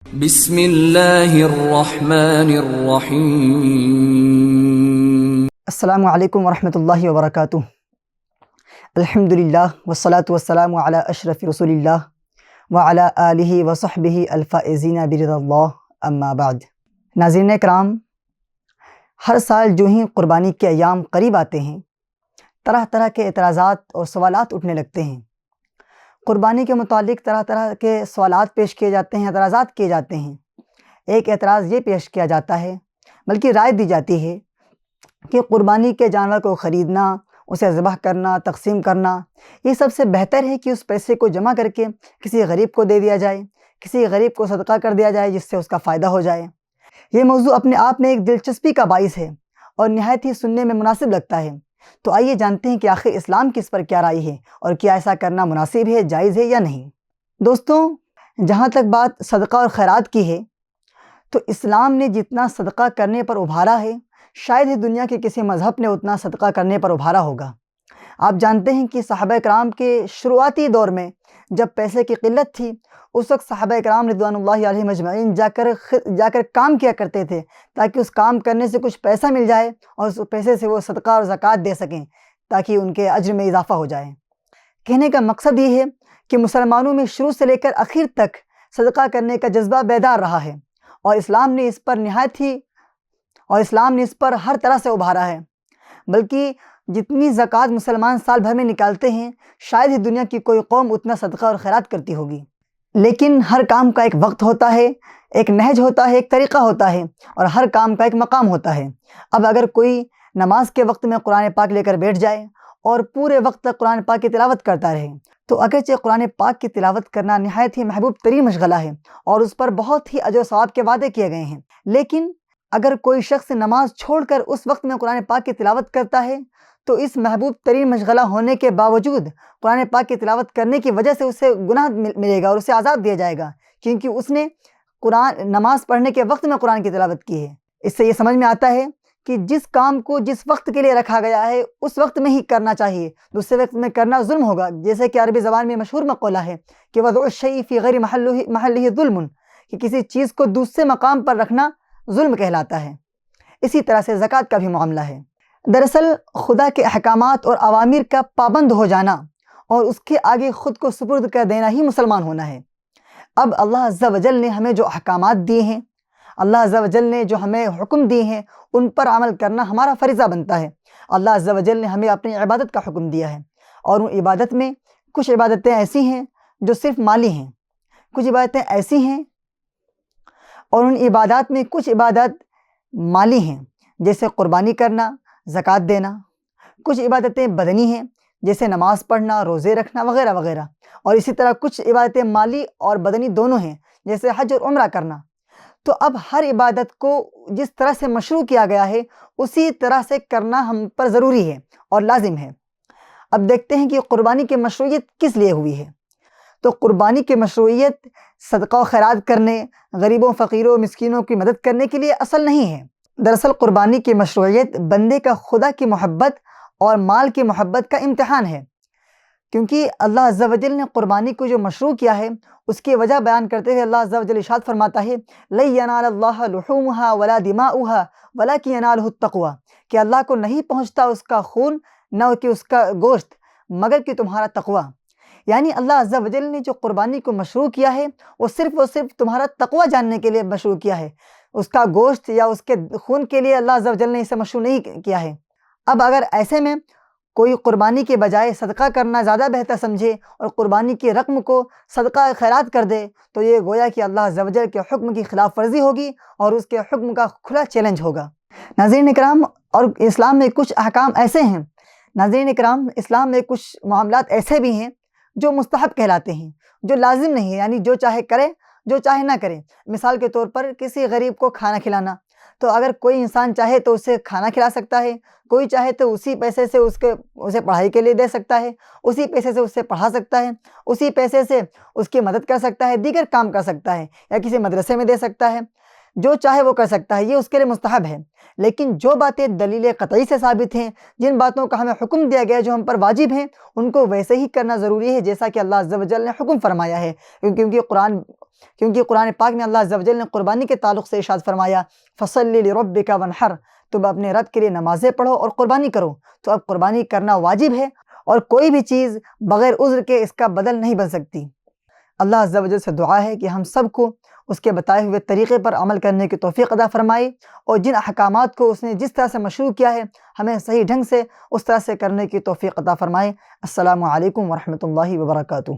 بسم اللہ الرحمن الرحیم۔ السلام علیکم ورحمۃ اللہ وبرکاتہ۔ الحمدللہ والصلاة والسلام علی اشرف رسول اللہ وعلی آلہ وصحبہ الفائزین برضا اللہ، اما بعد۔ ناظرین کرام، ہر سال جو ہی قربانی کے ایام قریب آتے ہیں، طرح طرح کے اعتراضات اور سوالات اٹھنے لگتے ہیں۔ قربانی کے متعلق طرح طرح کے سوالات پیش کیے جاتے ہیں، اعتراضات کیے جاتے ہیں۔ ایک اعتراض یہ پیش کیا جاتا ہے، بلکہ رائے دی جاتی ہے کہ قربانی کے جانور کو خریدنا، اسے ذبح کرنا، تقسیم کرنا، یہ سب سے بہتر ہے کہ اس پیسے کو جمع کر کے کسی غریب کو دے دیا جائے، کسی غریب کو صدقہ کر دیا جائے جس سے اس کا فائدہ ہو جائے۔ یہ موضوع اپنے آپ میں ایک دلچسپی کا باعث ہے اور نہایت ہی سننے میں مناسب لگتا ہے۔ تو آئیے جانتے ہیں کہ آخر اسلام کی اس پر کیا رائے ہے اور کیا ایسا کرنا مناسب ہے، جائز ہے یا نہیں۔ دوستوں، جہاں تک بات صدقہ اور خیرات کی ہے، تو اسلام نے جتنا صدقہ کرنے پر ابھارا ہے، شاید ہی دنیا کے کسی مذہب نے اتنا صدقہ کرنے پر ابھارا ہوگا۔ آپ جانتے ہیں کہ صحابہ کرام کے شروعاتی دور میں جب پیسے کی قلت تھی، اس وقت صحابہ کرام رضوان اللہ علیہم اجمعین جا کر کام کیا کرتے تھے تاکہ اس کام کرنے سے کچھ پیسہ مل جائے اور اس پیسے سے وہ صدقہ اور زکوٰۃ دے سکیں تاکہ ان کے اجر میں اضافہ ہو جائے۔ کہنے کا مقصد یہ ہے کہ مسلمانوں میں شروع سے لے کر آخر تک صدقہ کرنے کا جذبہ بیدار رہا ہے، اور اسلام نے اس پر ہر طرح سے ابھارا ہے۔ بلکہ جتنی زکوٰۃ مسلمان سال بھر میں نکالتے ہیں، شاید ہی دنیا کی کوئی قوم اتنا صدقہ اور خیرات کرتی ہوگی۔ لیکن ہر کام کا ایک وقت ہوتا ہے، ایک نہج ہوتا ہے، ایک طریقہ ہوتا ہے، اور ہر کام کا ایک مقام ہوتا ہے۔ اب اگر کوئی نماز کے وقت میں قرآن پاک لے کر بیٹھ جائے اور پورے وقت تک قرآن پاک کی تلاوت کرتا رہے، تو اگرچہ قرآن پاک کی تلاوت کرنا نہایت ہی محبوب ترین مشغلہ ہے اور اس پر بہت ہی اجر و ثواب کے وعدے کیے گئے ہیں، لیکن اگر کوئی شخص نماز چھوڑ کر اس وقت میں قرآن پاک کی تلاوت کرتا ہے، تو اس محبوب ترین مشغلہ ہونے کے باوجود قرآن پاک کی تلاوت کرنے کی وجہ سے اسے گناہ ملے گا اور اسے عذاب دیا جائے گا، کیونکہ اس نے نماز پڑھنے کے وقت میں قرآن کی تلاوت کی ہے۔ اس سے یہ سمجھ میں آتا ہے کہ جس کام کو جس وقت کے لیے رکھا گیا ہے اس وقت میں ہی کرنا چاہیے، دوسرے وقت میں کرنا ظلم ہوگا۔ جیسے کہ عربی زبان میں مشہور مقولہ ہے کہ وضع الشیء فی غیر محلہ ظلم، کہ کسی چیز کو دوسرے مقام پر رکھنا ظلم کہلاتا ہے۔ اسی طرح سے زکوٰۃ کا بھی معاملہ ہے۔ دراصل خدا کے احکامات اور اوامر کا پابند ہو جانا اور اس کے آگے خود کو سپرد کر دینا ہی مسلمان ہونا ہے۔ اب اللہ عز و جل نے ہمیں جو احکامات دیے ہیں، اللہ عز و جل نے جو ہمیں حکم دیے ہیں، ان پر عمل کرنا ہمارا فریضہ بنتا ہے۔ اللہ عز و جل نے ہمیں اپنی عبادت کا حکم دیا ہے، اور ان عبادت میں کچھ عبادتیں ایسی ہیں جو صرف مالی ہیں، کچھ عبادتیں ایسی ہیں اور ان عبادات میں کچھ عبادت مالی ہیں جیسے قربانی کرنا، زکوٰۃ دینا، کچھ عبادتیں بدنی ہیں جیسے نماز پڑھنا، روزے رکھنا وغیرہ وغیرہ، اور اسی طرح کچھ عبادتیں مالی اور بدنی دونوں ہیں جیسے حج اور عمرہ کرنا۔ تو اب ہر عبادت کو جس طرح سے مشروع کیا گیا ہے اسی طرح سے کرنا ہم پر ضروری ہے اور لازم ہے۔ اب دیکھتے ہیں کہ قربانی کی مشروعیت کس لیے ہوئی ہے۔ تو قربانی کی مشروعیت صدقہ و خیرات کرنے، غریبوں، فقیروں، مسکینوں کی مدد کرنے کے لیے اصل نہیں ہے۔ دراصل قربانی کی مشروعیت بندے کا خدا کی محبت اور مال کی محبت کا امتحان ہے، کیونکہ اللہ عز و جل نے قربانی کو جو مشروع کیا ہے اس کی وجہ بیان کرتے ہوئے اللہ عز و جل ارشاد فرماتا ہے لَن يَنَالَ اللَّهَ لُحُومُهَا وَلَا دِمَاؤُهَا وَلَكِنْ يَنَالُهُ التَّقْوَىٰ، کہ اللہ کو نہیں پہنچتا اس کا خون نہ کہ اس کا گوشت، مگر کہ تمہارا تقویٰ۔ یعنی اللہ عز و جل نے جو قربانی کو مشروع کیا ہے وہ صرف تمہارا تقویٰ جاننے کے لیے مشروع کیا ہے، اس کا گوشت یا اس کے خون کے لیے اللہ عز و جل نے اسے مشروع نہیں کیا ہے۔ اب اگر ایسے میں کوئی قربانی کے بجائے صدقہ کرنا زیادہ بہتر سمجھے اور قربانی کی رقم کو صدقہ خیرات کر دے، تو یہ گویا کہ اللہ عز و جل کے حکم کی خلاف ورزی ہوگی اور اس کے حکم کا کھلا چیلنج ہوگا۔ ناظرین کرام، اور اسلام میں کچھ احکام ایسے ہیں، ناظرین کرام، اسلام میں کچھ معاملات ایسے بھی ہیں جو مستحب کہلاتے ہیں، جو لازم نہیں ہے، یعنی جو چاہے کرے جو چاہے نہ کرے۔ مثال کے طور پر کسی غریب کو کھانا کھلانا، تو اگر کوئی انسان چاہے تو اسے کھانا کھلا سکتا ہے، کوئی چاہے تو اسی پیسے سے اسے پڑھائی کے لیے دے سکتا ہے، اسی پیسے سے اسے پڑھا سکتا ہے، اسی پیسے سے اس کی مدد کر سکتا ہے، دیگر کام کر سکتا ہے، یا کسی مدرسے میں دے سکتا ہے، جو چاہے وہ کر سکتا ہے، یہ اس کے لیے مستحب ہے۔ لیکن جو باتیں دلیل قطعی سے ثابت ہیں، جن باتوں کا ہمیں حکم دیا گیا ہے جو ہم پر واجب ہیں، ان کو ویسے ہی کرنا ضروری ہے جیسا کہ اللہ عز و جل نے حکم فرمایا ہے، کیونکہ کیونکہ قرآن پاک میں اللہ عز و جل نے قربانی کے تعلق سے ارشاد فرمایا فَصَلِّ لِرَبِّكَ وَانْحَرْ، تم اپنے رب کے لیے نمازیں پڑھو اور قربانی کرو۔ تو اب قربانی کرنا واجب ہے اور کوئی بھی چیز بغیر عذر کے اس کا بدل نہیں بن سکتی۔ اللہ عز و جل سے دعا ہے کہ ہم سب کو اس کے بتائے ہوئے طریقے پر عمل کرنے کی توفیق عطا فرمائے، اور جن احکامات کو اس نے جس طرح سے مشروع کیا ہے ہمیں صحیح ڈھنگ سے اس طرح سے کرنے کی توفیق عطا فرمائے۔ السلام علیکم ورحمۃ اللہ وبرکاتہ۔